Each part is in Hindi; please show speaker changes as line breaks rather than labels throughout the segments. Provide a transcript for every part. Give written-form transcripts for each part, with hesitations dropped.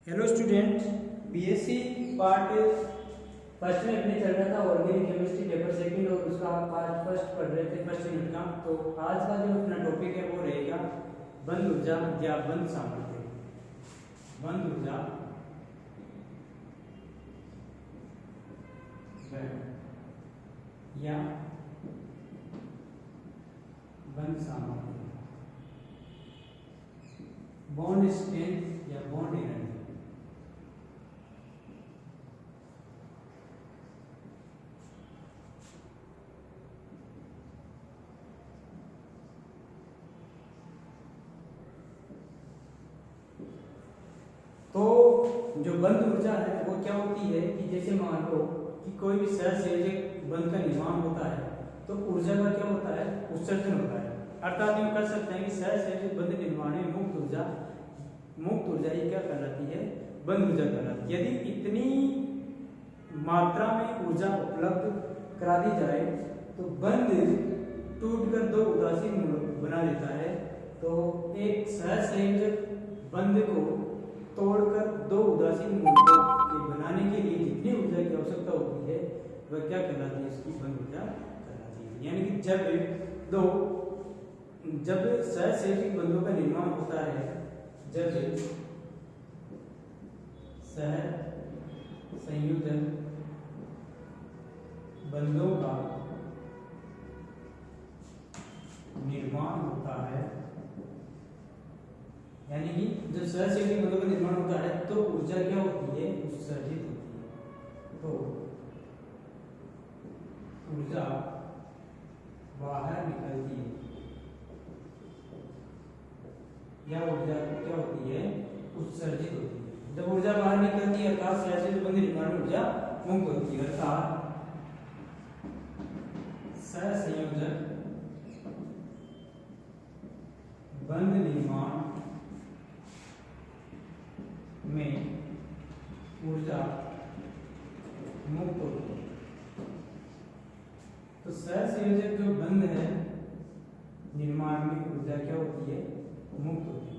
Hello student, BSc part first में अपने चल रहा था ऑर्गेनिक केमिस्ट्री पेपर सेकंड और उसका पार्ट फर्स्ट पढ़ रहे थे फर्स्ट यूनिट का। तो आज का जो अपना टॉपिक है वो रहेगा बंद ऊर्जा या बंद सामर्थ्य। बंद ऊर्जा या बंद सामर्थ्य, बॉन्ड स्ट्रेंथ या बॉन्ड एनर्जी। तो जो बंद ऊर्जा है वो क्या होती है कि जैसे मान लो कि कोई भी सहसंयोजक बंध का निर्माण होता है तो ऊर्जा का क्या होता है, उत्सर्जन होता है। अर्थात यूं कर सकते हैं कि सहसंयोजक बंध निर्माण में मुक्त ऊर्जा ये क्या कहलाती है, बंद ऊर्जा कहलाती है। यदि इतनी मात्रा में ऊर्जा उपलब्ध करा दी जाए तो बंध टूटकर दो उदासीन मूलक बना लेता है। तो एक सहसंयोजक बंध को तोड़कर दो उदासीन मूलकों के बनाने के लिए जितनी ऊर्जा की आवश्यकता होती है वह क्या कहलाती है, इसकी बंद ऊर्जा कहलाती है। यानी कि जब सहसंयोजक बंधों का निर्माण होता है, जब सहसंयोजक बंधों का निर्माण होता है, यानी कि जब सहसंयोजक बंधों का निर्माण होता है तो ऊर्जा क्या होती है, उत्सर्जित होती है। तो ऊर्जा बाहर निकलती है या ऊर्जा क्या होती है, उत्सर्जित होती है। जब ऊर्जा बाहर निकलती है अर्थात सहसंयोजक बंध निर्माण में ऊर्जा मुक्त होती है। अर्थात सहसंयोजक बंध निर्माण में ऊर्जा मुक्त होती है। तो सहसंयोजक जो बंध है निर्माण में ऊर्जा क्या होती है, मुक्त होती है।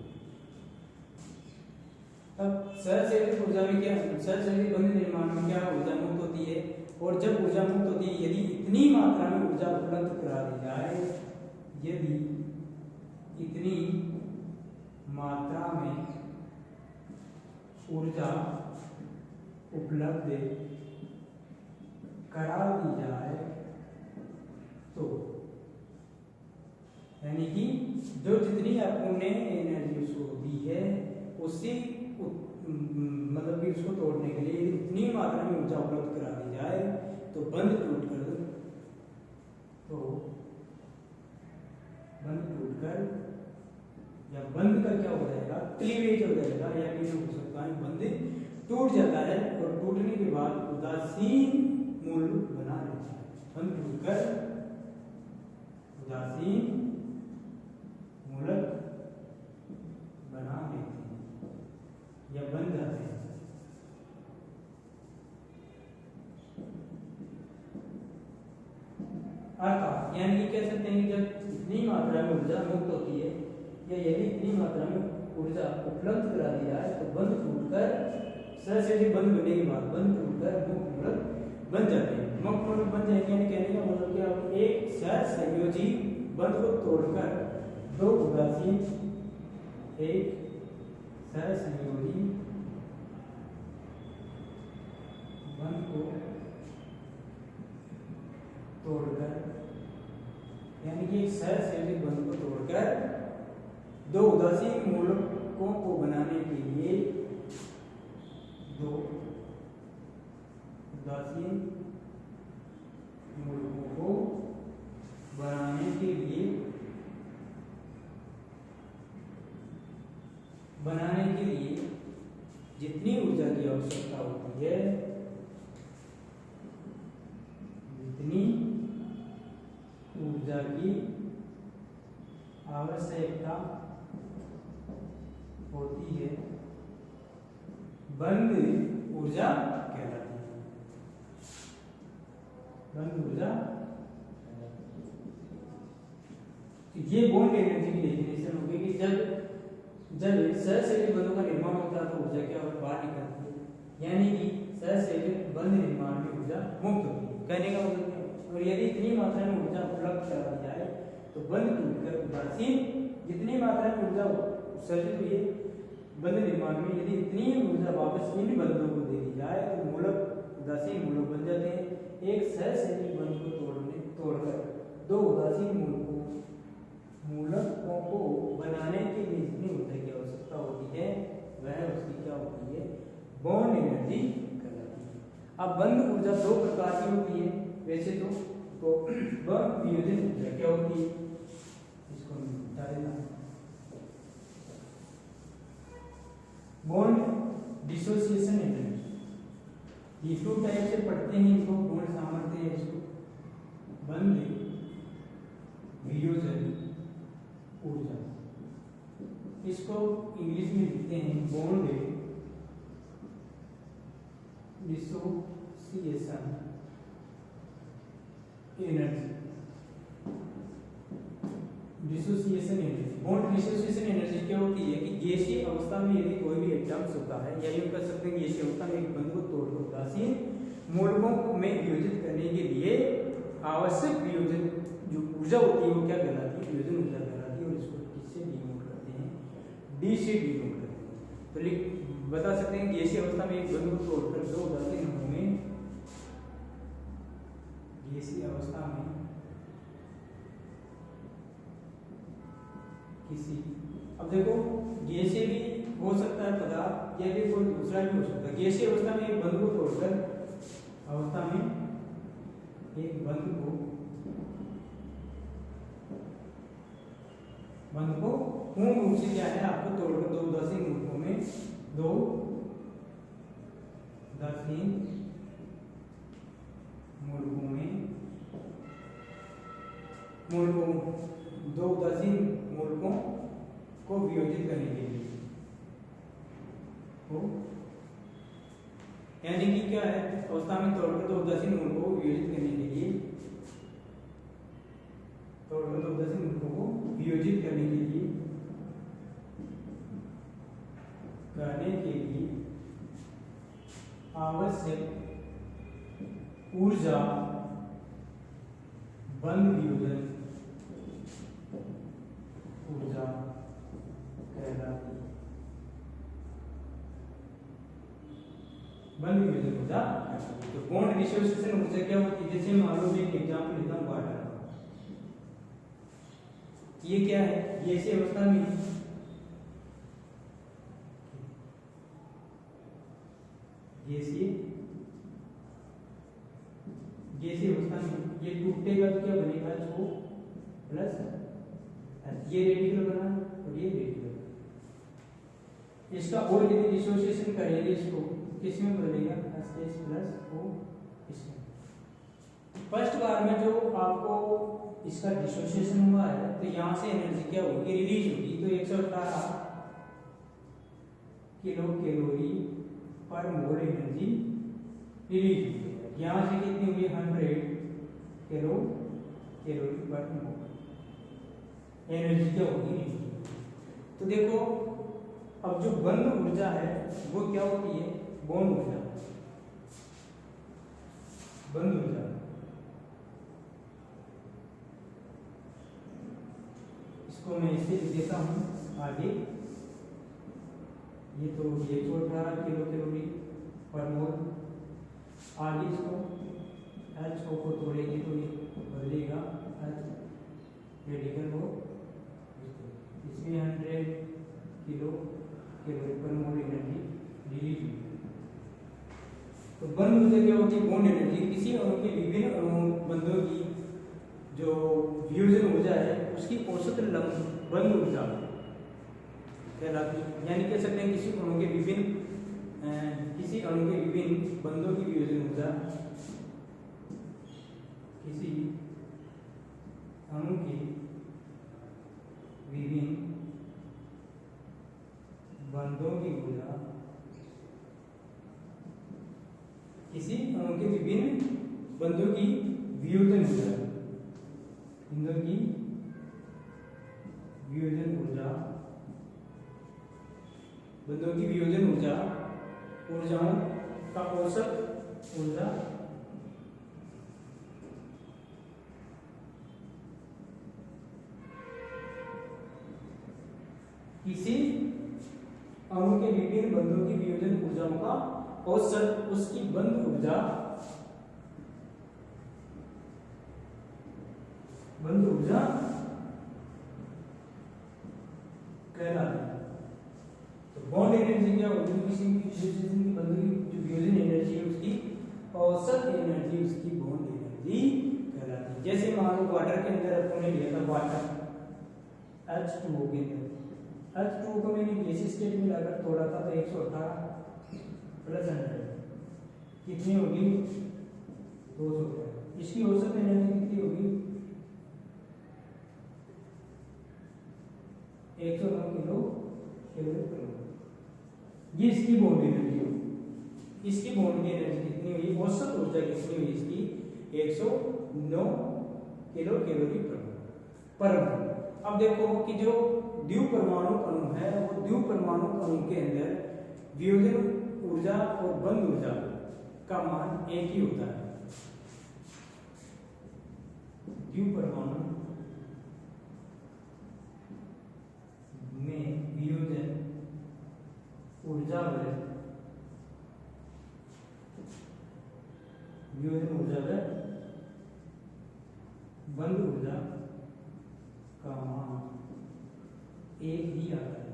तब सहसंयोजक ऊर्जा में क्या, सहसंयोजक बंध निर्माण में क्या ऊर्जा मुक्त होती है। और जब ऊर्जा मुक्त होती है, यदि इतनी मात्रा में ऊर्जा उपलब्ध करा दी जाए, यदि इतनी मात्रा में ऊर्जा उपलब्ध करा दी जाए तो यानी कि जो जितनी आपने एनर्जी उसको दी है उसी मतलब कि उसको तोड़ने के लिए इतनी मात्रा में ऊर्जा उपलब्ध करा दी जाए तो बंध टूटकर या बंध का क्या हो जाएगा, क्लीवेज हो जाएगा, या भी हो सकता है बंध टूट जाता है और टूटने के बाद उदासीन मूल बना लेता है। बंध टूटकर उदासीन मूलक बना लेते हैं या बन जाते हैं। अर्थात यानी कि कह सकते हैं कि जब इतनी मात्रा में ऊर्जा मुक्त होती है या यदि इतनी मात्रा में ऊर्जा उपलब्ध करा दी जाए तो बंध टूटकर सहसंयोजक बंध बनने के बाद बंध टूटकर मुक्त मूलक बन जाते हैं। मुक्त मूलक बन जाएंगे यानी कहने का मतलब क्या, एक सहसंयोजी बंध को तोड़कर दो उदासीन, एक सहसंयोजी बंध को तोड़कर यानी कि एक सहसंयोजक बंध को तोड़कर दो उदासीन मूलकों को बनाने के लिए दो उदासीन मूलकों को बनाने के लिए जितनी ऊर्जा की आवश्यकता होती है, जितनी ऊर्जा की आवश्यकता होती है बंध ऊर्जा कहलाती है। बंध ऊर्जा ये बॉन्ड एनर्जी की डेफिनेशन होगी कि जब सहसंयोजक बंधों का निर्माण होता है तो ऊर्जा क्या बाहर मुक्त होती है। कहने का मतलब क्या है? और यदि इतनी मात्रा में ऊर्जा उपलब्ध करा दी जाए तो बंध टूटकर उदासीन जितनी मात्रा में ऊर्जा उत्सर्जित हुई है बंध निर्माण में, यदि इतनी ऊर्जा वापस इन बंधों को दे दी जाए तो मूलक उदासीन मूलक बन जाते हैं। एक सहसंयोजी बंध को तोड़कर दो उदासीन मूलकों को बनाने के लिए जितनी ऊर्जा की आवश्यकता होती है वह उसकी क्या होती है? बॉन्ड एनर्जी कहलाती है। अब बंध ऊर्जा दो प्रकार की होती है वैसे तो बंध वियोजन ऊर्जा क्या होती है, इसको बता देना। बॉन्ड डिसोसिएशन एनर्जी, ये टू टाइप से पढ़ते हैं इनको, बॉन्ड सामर्थ्य है इसको, बंध वियोजन ऊर्जा, इसको इंग्लिश में लिखते हैं bond dissociation energy. Dissociation energy, bond dissociation energy क्या होती है कि गैसीय अवस्था में यदि कोई भी एटम्स होता है या यूं कह सकते हैं गैसीय अवस्था में एक बंध को तोड़कर उदासीन मूलकों में वियोजित करने के लिए आवश्यक वियोजन जो ऊर्जा होती है वो क्या कहलाती है? वियोजन ऊर्जा कहलाती है। और इसको किससे डिनोट करते हैं? डी से डिनोट करते हैं। तो लिख बता सकते हैं गैसीय अवस्था में एक बंध को तोड़कर दो उदासीन अणुओं में, गैसीय अवस्था में किसी, अब देखो गैसीय भी हो सकता है पदार्थ या फिर कोई दूसरा भी हो सकता है। गैसीय अवस्था में एक बंध को तोड़कर अवस्था में एक बंध को पूर्ण रूप से क्या है आपको तोड़कर दो उदासीन मूलकों में, दो उदासीन मूलकों में दो उदासीन मूलकों को वियोजित करने के लिए यानी कि क्या है अवस्था में तोड़कर दो उदासीन मूलकों को वियोजित करने के लिए, तोड़कर दो उदासीन मूलकों को वियोजित करने के लिए आवश्यक ऊर्जा बंध वियोजन ऊर्जा कहलाती है। बंध वियोजन ऊर्जा। तो बॉन्ड डिसोसिएशन ऊर्जा क्या होती है? जैसे मान लो एक एग्जांपल लेता हूं वाटर, ये क्या है? गैसीय अवस्था में गैसीय अवस्था में ये टूटेगा तो क्या बनेगा? इसको प्लस ये रेडिकल बना और ये रेडिकल, इसका और यदि डिसोसिएशन करेंगे इसको किस में बदलेगा? एस प्लस ओ इसमें। फर्स्ट बार में जो आपको इसका डिसोसिएशन हुआ है तो यहाँ से एनर्जी क्या होगी? रिलीज होगी। तो 118 किलो कैलोरी पर मोल एनर्जी रिलीज हुई है। यहाँ से कितनी हुई? 100 किलो कैलोरी पर मोल एनर्जी क्या होगी? तो देखो अब जो बंध ऊर्जा है वो क्या होती है? बॉन्ड ऊर्जा, बंध ऊर्जा। इसको मैं इसे लिख देता हूं आगे। ये तो 118 किलो कैलोरी पर मोल, आगे इसको H को तोड़ेंगे तो ये बदलेगा H रेडिकल हो, इसमें 100 किलो कैलोरी पर मोल एनर्जी रिलीज हुई। तो बंध ऊर्जा क्या होती है? Bond energy. किसी अणु के विभिन्न अणु बंधों की जो वियोजन ऊर्जा है उसकी औसत बंध ऊर्जा कहलाती है। यानी कह सकते हैं किसी अणु के विभिन्न बंधों की वियोजन ऊर्जा, किसी अणु के विभिन्न बंधों की ऊर्जा, किसी अणु के विभिन्न बंधों की वियोजन ऊर्जा, बंधों की वियोजन ऊर्जा, बंधों की वियोजन ऊर्जाओं का औसत ऊर्जा किसी अणु के विभिन्न बंधों की वियोजन ऊर्जाओं का औसत उसकी बंध ऊर्जा कहलाती है। तो बॉन्ड एनर्जी क्या होती है? किसी की बंधों की जो वियोजन एनर्जी है उसकी औसत एनर्जी उसकी बॉन्ड एनर्जी कहलाती है। जैसे मान लो वाटर के अंदर अपने लिया था वाटर H2O के अंदर, H2O को मैंने गैसीय स्टेट में लाकर तोड़ा था तो 118 प्लस 100 कितनी होगी? 200। इसकी औसत एनर्जी कितनी होगी? 109 किलो कैलोरी पर मोल। ये इसकी बॉन्ड एनर्जी होगी। इसकी बॉन्ड की एनर्जी कितनी हुई? औसत ऊर्जा कितनी हुई इसकी? 109 किलो कैलोरी पर मोल। अब देखो कि जो द्विपरमाणु अणु है वो द्विपरमाणु अणु के अंदर वियोजन ऊर्जा और बंध ऊर्जा का मान एक ही होता है। द्विपरमाणु में वियोजन ऊर्जा व बंध ऊर्जा का मान एक ही आता है।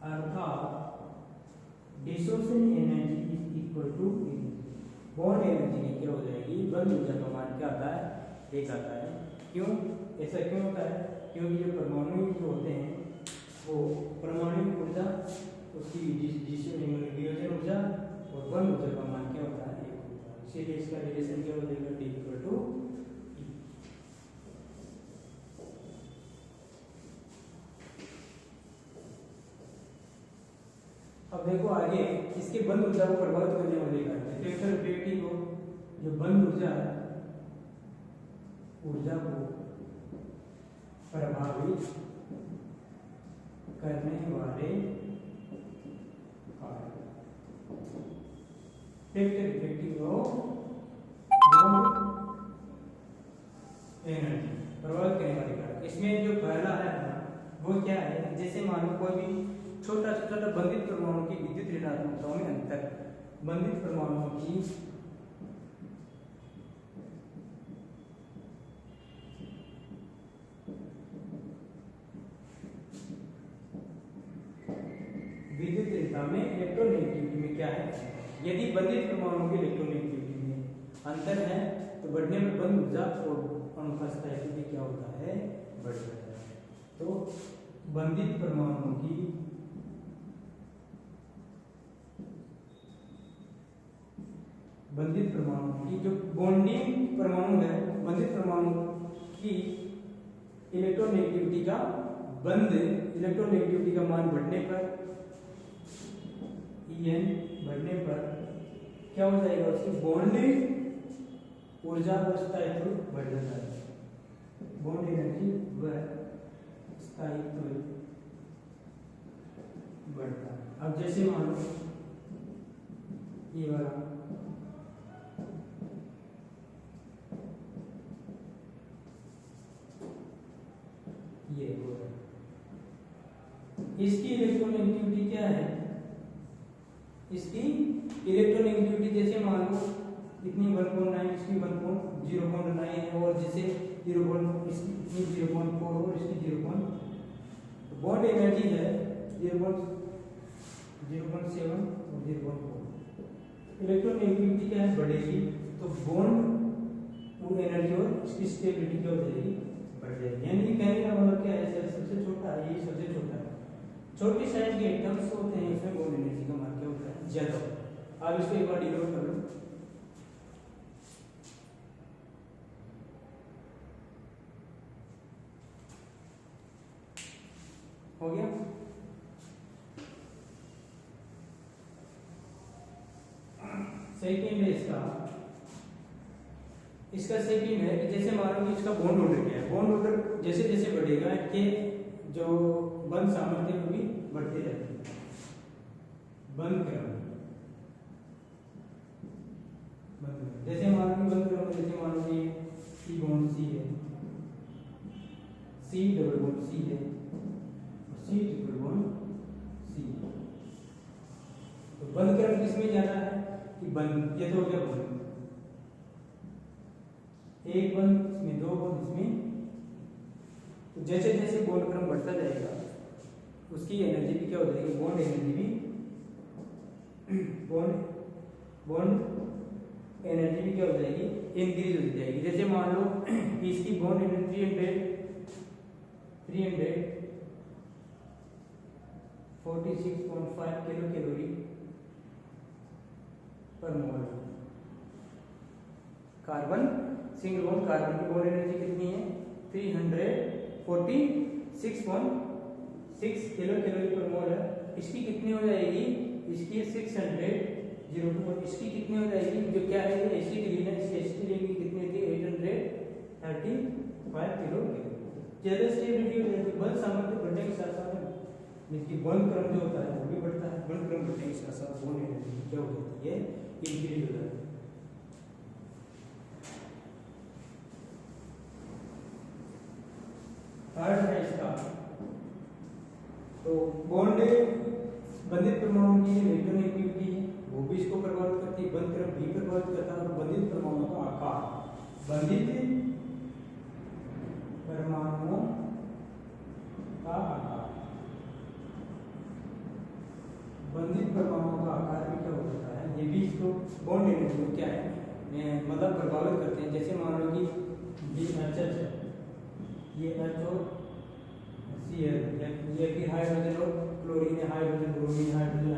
अर्थात desorption energy is equal to bond energy की क्या हो जाएगी? बंध ऊर्जा का मान क्या आता है? एक आता है। क्यों? ऐसा क्यों होता है? क्योंकि जो परमाणु जो होते हैं वो परमाणु ऊर्जा उसकी वियोजन ऊर्जा और बंध ऊर्जा का मान क्या होता है? एक होता है। इसीलिए इसका रिलेशन क्या हो जाएगा? T equal to. अब देखो आगे इसके बंध ऊर्जा को प्रभावित करने वाले कारक को जो बंध ऊर्जा है ऊर्जा को प्रभावित करने वाले कारक इफेक्टिव बॉन्ड एनर्जी प्रभावित करने वाले कारक। इसमें जो पहला है वो क्या है? जैसे मान लो कोई भी छोटा छोटा बंधित परमाणु की विद्युत ऋणात्मकताओं में अंतर, बंधित परमाणुओं की विद्युत ऋणता में इलेक्ट्रोनेगेटिविटी में क्या है? यदि बंधित परमाणुओं की इलेक्ट्रोनेगेटिविटी में अंतर है तो बढ़ने में बंध ऊर्जा और अणु का स्थायित्व क्या होता है? बढ़ जाता है। तो बंधित परमाणुओं की जो बॉन्डिंग परमाणु है बंधित परमाणु की इलेक्ट्रोनेगेटिविटी का मान बढ़ने पर En बढ़ने पर क्या हो जाएगा? उसकी बॉन्डिंग ऊर्जा और स्थायित्व बढ़ जाता है। बॉन्ड एनर्जी व स्थायित्व बढ़ता है। अब जैसे मान लो ये वाला ये इसकी इलेक्ट्रोनेगेटिविटी क्या है? इसकी इलेक्ट्रोनेगेटिविटी जैसे मान लो इतनी 1.9 इसकी 0.9 है और जैसे 0.4 और इसकी 0. बॉन्ड एनर्जी है 0.07 और 0.4। इलेक्ट्रोनेगेटिविटी क्या है? बढ़ेगी तो बॉन्ड एनर्जी और इसकी स्टेबिलिटी क्या हो जाएगी? बढ़ जाएगी। यानी कि कहने का मतलब क्या है? सबसे छोटा है ये सबसे छोटा है। छोटी साइज के एटम्स होते हैं इसमें बॉन्ड एनर्जी का मान क्या होता है? ज्यादा। आप इसको एक बार डिनोट कर लो। हो गया? सेकंड है इसका सेकंड है कि जैसे मान लो कि इसका बॉन्ड ऑर्डर क्या है? बॉन्ड ऑर्डर जैसे जैसे बढ़ेगा कि जो बंध सामर्थ्य वो भी बढ़ते जाते हैं। बंध क्रम जैसे मान लो बंध क्रम जैसे मान लो कि C बॉन्ड C है, C डबल बॉन्ड C है, किसमें ज्यादा है कि बंद, ये तो हो गया बंद, एक बंद इसमें, दो बंद इसमें। तो जैसे जैसे बॉन्ड क्रम बढ़ता जाएगा उसकी एनर्जी भी क्या हो जाएगी, बॉन्ड एनर्जी भी, बॉन्ड एनर्जी भी क्या हो जाएगी, इंक्रीज हो जाएगी। जैसे मान लो कि इसकी बॉन्ड एनर्जी 346.5 किलो कैलोरी पर मोल। कार्बन सिंगल बॉन्ड कार्बन की बॉन्ड एनर्जी कितनी है, 346.6 किलो कैलोरी पर मोल है। इसकी कितनी हो जाएगी, इसकी 602, इसकी कितनी हो जाएगी, जो क्या है ये एसिटिलीन है, इसकी एसिटिलीन की कितनी होती है 835 किलो कैलोरी। ज्यादा स्टेबिलिटी हो जाएगी, बल सामर्थ्य बढ़ने के साथ साथ इसकी बॉन्ड क्रम जो होता है वो भी बढ़ता है, बॉन्ड क्रम बढ़ने के साथ साथ बॉन्ड एनर्जी क्या हो जाती है, इंक्रीज हो जाती है। थर्ड है इसका, तो बॉन्ड बंधित परमाणु की इलेक्ट्रोनेगेटिविटी है वो भी इसको प्रभावित करती है, बंध क्रम भी प्रभावित करता है। और बंधित परमाणुओं का आकार, बंधित परमाणुओं का आकार, बंधित परमाणुओं का आकार भी क्या हो जाता है, ये भी इसको बॉन्ड एनर्जी को क्या है मतलब प्रभावित करते हैं। जैसे मान लो कि ये HH है, ये H और Cl, ये भी हाइड्रोजन और क्लोरीन है, हाइड्रोजन ब्रोमीन, हाइड्रोजन